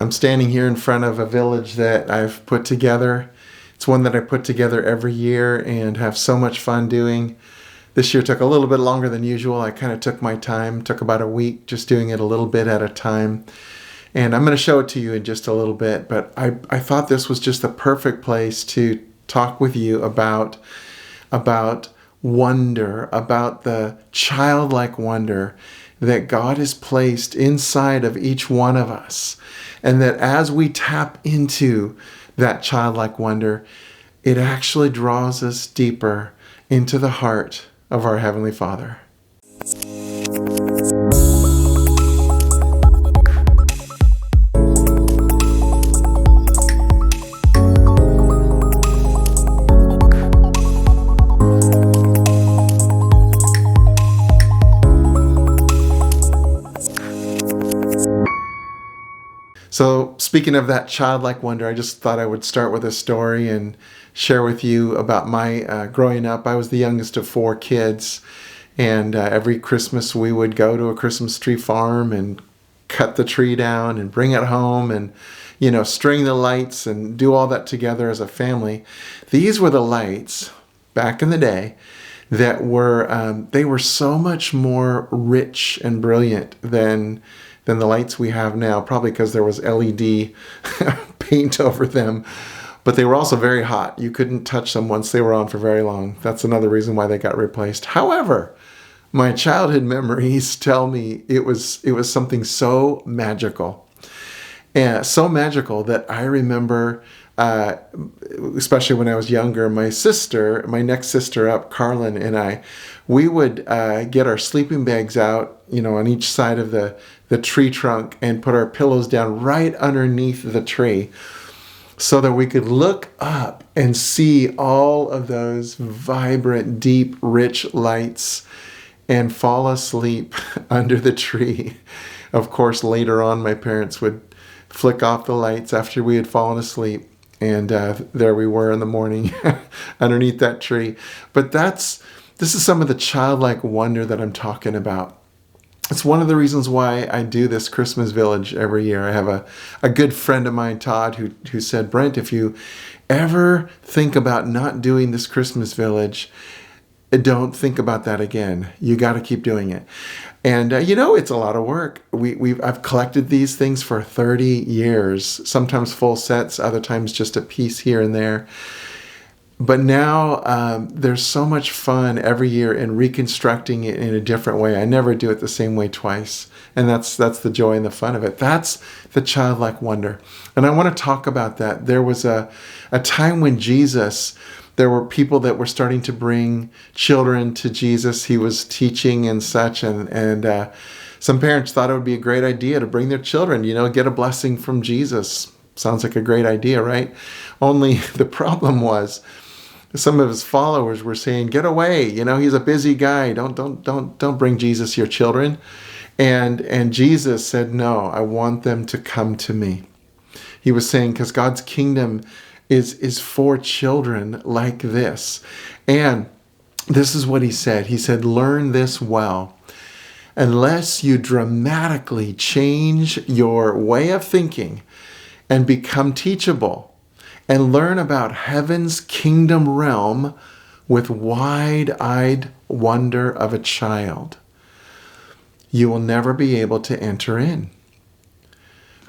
I'm standing here in front of a village that I've put together. It's one that I put together every year and have so much fun doing. This year took a little bit longer than usual. I kind of took my time, took about a week just doing it a little bit at a time. And I'm going to show it to you in just a little bit, but I thought this was just the perfect place to talk with you about wonder, about the childlike wonder that God has placed inside of each one of us. And that as we tap into that childlike wonder, it actually draws us deeper into the heart of our Heavenly Father. So speaking of that childlike wonder, I just thought I would start with a story and share with you about my growing up. I was the youngest of 4 kids, and every Christmas we would go to a Christmas tree farm and cut the tree down and bring it home and, string the lights and do all that together as a family. These were the lights back in the day that they were so much more rich and brilliant than the lights we have now, probably because there was LED paint over them. But they were also very hot. You couldn't touch them once they were on for very long. That's another reason why they got replaced. However, my childhood memories tell me it was something so magical. And so magical that I remember, especially when I was younger, my next sister up, Carlin, and we would get our sleeping bags out, on each side of the tree trunk and put our pillows down right underneath the tree so that we could look up and see all of those vibrant, deep, rich lights and fall asleep under the tree. Of course, later on, my parents would flick off the lights after we had fallen asleep, and there we were in the morning underneath that tree. But this is some of the childlike wonder that I'm talking about. It's one of the reasons why I do this Christmas Village every year. I have a good friend of mine, Todd, who said, Brent, if you ever think about not doing this Christmas Village, don't think about that again. You got to keep doing it. And, it's a lot of work. I've collected these things for 30 years, sometimes full sets, other times just a piece here and there. But now there's so much fun every year in reconstructing it in a different way. I never do it the same way twice. And that's the joy and the fun of it. That's the childlike wonder. And I want to talk about that. There was a time when there were people that were starting to bring children to Jesus. He was teaching and such. And some parents thought it would be a great idea to bring their children, get a blessing from Jesus. Sounds like a great idea, right? Only the problem was, some of his followers were saying, "Get away! He's a busy guy. Don't bring Jesus your children." And Jesus said, "No, I want them to come to me." He was saying, because God's kingdom is for children like this. And this is what he said. He said, "Learn this well. Unless you dramatically change your way of thinking and become teachable, and learn about heaven's kingdom realm with wide-eyed wonder of a child, you will never be able to enter in.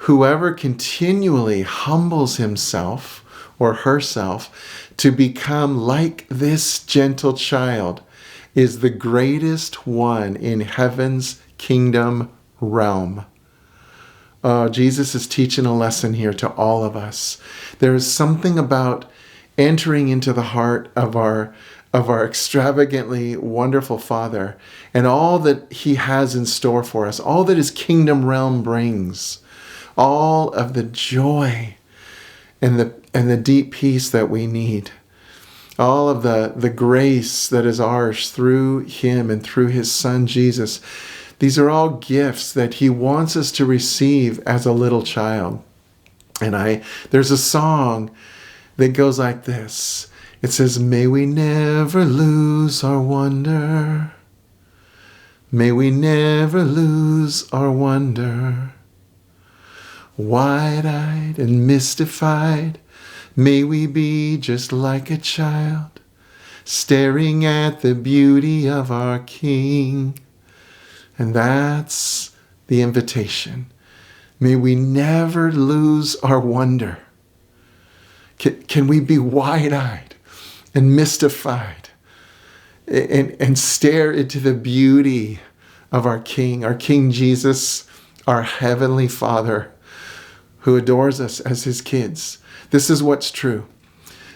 Whoever continually humbles himself or herself to become like this gentle child is the greatest one in heaven's kingdom realm." Jesus is teaching a lesson here to all of us. There is something about entering into the heart of our extravagantly wonderful Father and all that he has in store for us, all that his kingdom realm brings, all of the joy and the deep peace that we need, all of the grace that is ours through him and through his Son, Jesus. These are all gifts that he wants us to receive as a little child. And there's a song that goes like this. It says, "May we never lose our wonder. May we never lose our wonder. wide-eyed and mystified. May we be just like a child, staring at the beauty of our King. And that's the invitation. May we never lose our wonder. Can we be wide-eyed and mystified and stare into the beauty of our King Jesus, our Heavenly Father, who adores us as his kids? This is what's true.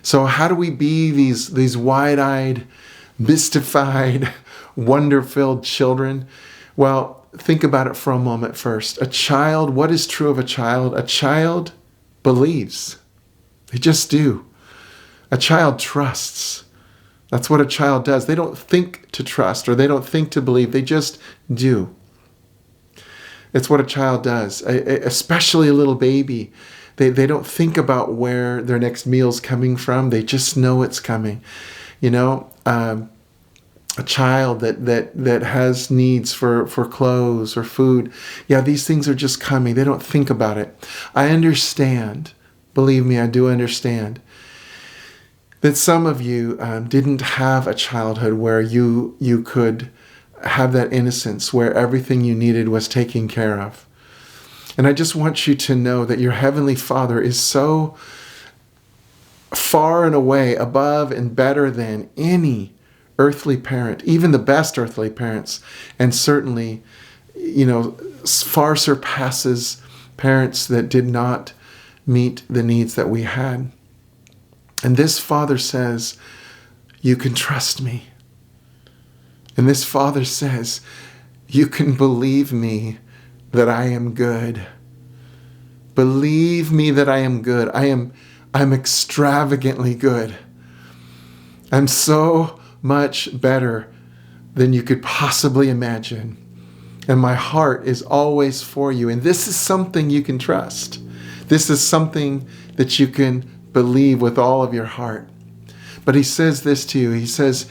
So how do we be these wide-eyed, mystified, wonder-filled children? Well, think about it for a moment first. A child, what is true of a child? A child believes. They just do. A child trusts. That's what a child does. They don't think to trust or they don't think to believe. They just do. It's what a child does, especially a little baby. They don't think about where their next meal's coming from. They just know it's coming. A child that has needs for clothes or food. Yeah, these things are just coming. They don't think about it. I understand. Believe me, I do understand that some of you didn't have a childhood where you could have that innocence, where everything you needed was taken care of. And I just want you to know that your Heavenly Father is so far and away above and better than any earthly parent, even the best earthly parents, and certainly, far surpasses parents that did not meet the needs that we had. And this Father says, you can trust me. And this Father says, you can believe me that I am good. Believe me that I am good. I'm extravagantly good. I'm so much better than you could possibly imagine. And my heart is always for you. And this is something you can trust. This is something that you can believe with all of your heart. But he says this to you. He says,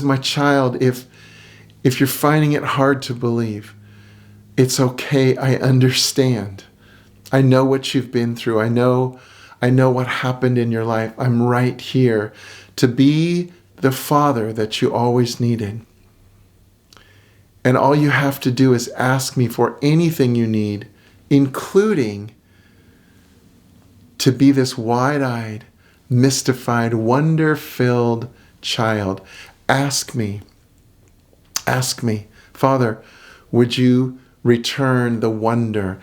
my child, if you're finding it hard to believe, it's okay. I understand. I know what you've been through. I know what happened in your life. I'm right here to be the Father that you always needed. And all you have to do is ask me for anything you need, including to be this wide-eyed, mystified, wonder-filled child. Ask me. Ask me. Father, would you return the wonder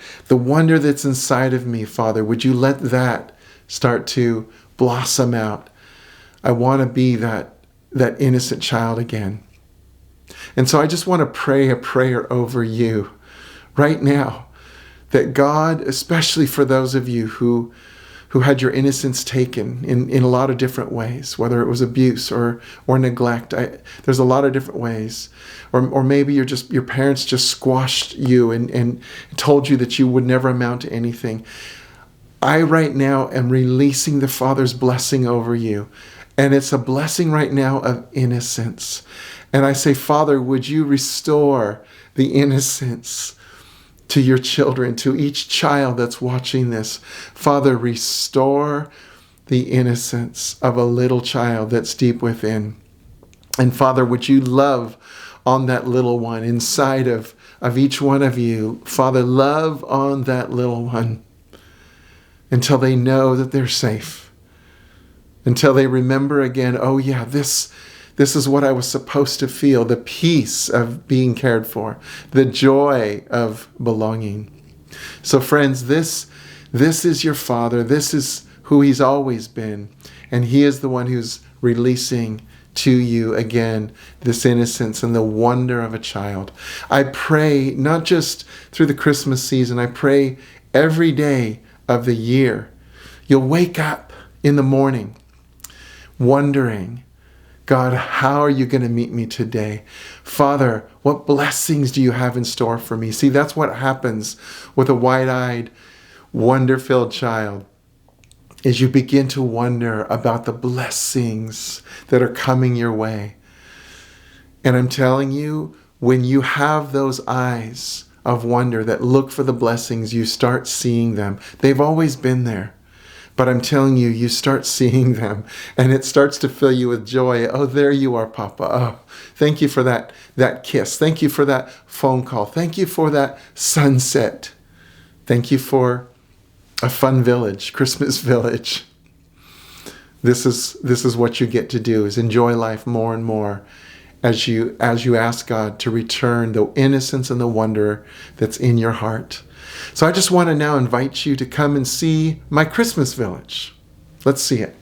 that's inside of me, Father? Would you let that start to blossom out? I want to be that innocent child again. And so I just want to pray a prayer over you right now, that God, especially for those of you who had your innocence taken in a lot of different ways, whether it was abuse or neglect. There's a lot of different ways. Or maybe your parents just squashed you and told you that you would never amount to anything. I right now am releasing the Father's blessing over you. And it's a blessing right now of innocence. And I say, Father, would you restore the innocence to your children, to each child that's watching this? Father, restore the innocence of a little child that's deep within. And Father, would you love on that little one inside of each one of you? Father, love on that little one until they know that they're safe. Until they remember again, oh yeah, this is what I was supposed to feel, the peace of being cared for, the joy of belonging. So friends, this is your Father. This is who he's always been. And he is the one who's releasing to you again this innocence and the wonder of a child. I pray, not just through the Christmas season, I pray every day of the year, you'll wake up in the morning wondering, God, how are you going to meet me today? Father, what blessings do you have in store for me? See, that's what happens with a wide-eyed, wonder-filled child, is you begin to wonder about the blessings that are coming your way. And I'm telling you, when you have those eyes of wonder that look for the blessings, you start seeing them. They've always been there. But I'm telling you, you start seeing them and it starts to fill you with joy. Oh, there you are, Papa. Oh, thank you for that kiss. Thank you for that phone call. Thank you for that sunset. Thank you for a fun village, Christmas village. This is what you get to do, is enjoy life more and more as you ask God to return the innocence and the wonder that's in your heart. So I just want to now invite you to come and see my Christmas village. Let's see it.